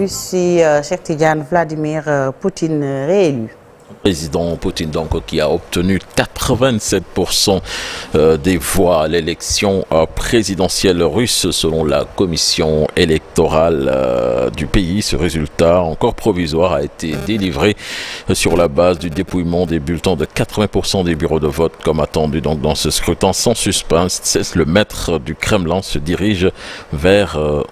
Russie, Cheikh Tidiane, Vladimir Poutine réélu. Président Poutine, donc, qui a obtenu 87% des voix à l'élection présidentielle russe selon la commission électorale du pays. Ce résultat, encore provisoire, a été délivré sur la base du dépouillement des bulletins de 80% des bureaux de vote, comme attendu. Donc, dans ce scrutin sans suspense, le maître du Kremlin se dirige vers un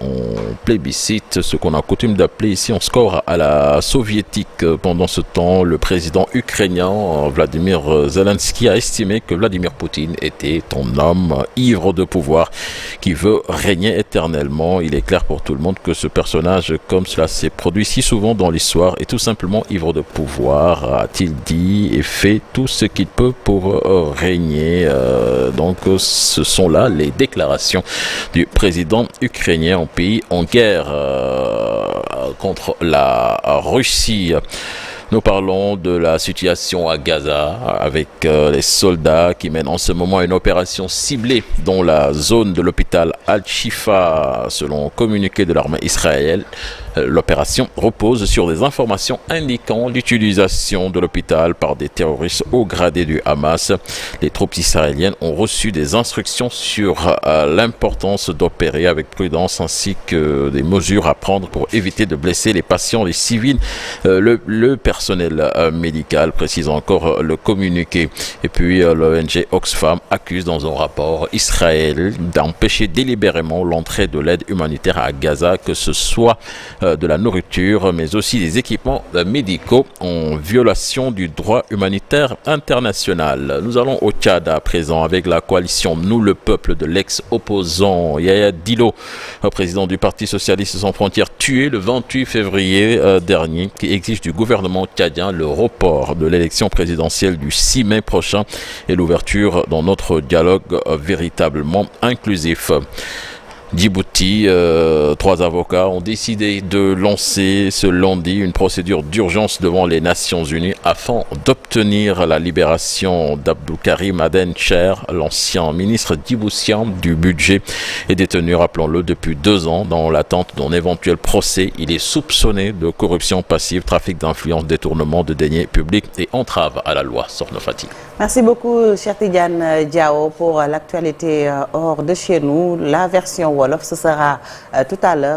plébiscite, ce qu'on a coutume d'appeler ici un score à la soviétique. Pendant ce temps, le président ukrainien Vladimir Zelensky a estimé que Vladimir Poutine était un homme ivre de pouvoir qui veut régner éternellement. Il est clair pour tout le monde que ce personnage, comme cela s'est produit si souvent dans l'histoire, est tout simplement ivre de pouvoir, a-t-il dit, et fait tout ce qu'il peut pour régner. Donc ce sont là les déclarations du président ukrainien, un pays en guerre contre la Russie. Nous parlons de la situation à Gaza avec les soldats qui mènent en ce moment une opération ciblée dans la zone de l'hôpital Al-Shifa. Selon un communiqué de l'armée israélienne, l'opération repose sur des informations indiquant l'utilisation de l'hôpital par des terroristes haut gradés du Hamas. Les troupes israéliennes ont reçu des instructions sur l'importance d'opérer avec prudence ainsi que des mesures à prendre pour éviter de blesser les patients, les civils, le personnel médical, précise encore le communiqué. Et puis l'ONG Oxfam accuse dans un rapport Israël d'empêcher délibérément l'entrée de l'aide humanitaire à Gaza, que ce soit de la nourriture, mais aussi des équipements médicaux en violation du droit humanitaire international. Nous allons au Tchad à présent avec la coalition Nous le peuple de l'ex-opposant Yaya Dillo, président du Parti socialiste sans frontières, tué le 28 février dernier, qui exige du gouvernement tchadien le report de l'élection présidentielle du 6 mai prochain et l'ouverture d'un autre dialogue véritablement inclusif. Djibouti, 3 avocats ont décidé de lancer ce lundi une procédure d'urgence devant les Nations Unies afin d'obtenir la libération d'Abdoukarim Aden Cher, l'ancien ministre djiboutien du budget et détenu, rappelons-le, depuis 2 ans dans l'attente d'un éventuel procès. Il est soupçonné de corruption passive, trafic d'influence, détournement de deniers publics et entrave à la loi. Sorno Fati. Merci beaucoup, cher Tidiane Diao, pour l'actualité hors de chez nous. La version Wolof, ce sera tout à l'heure.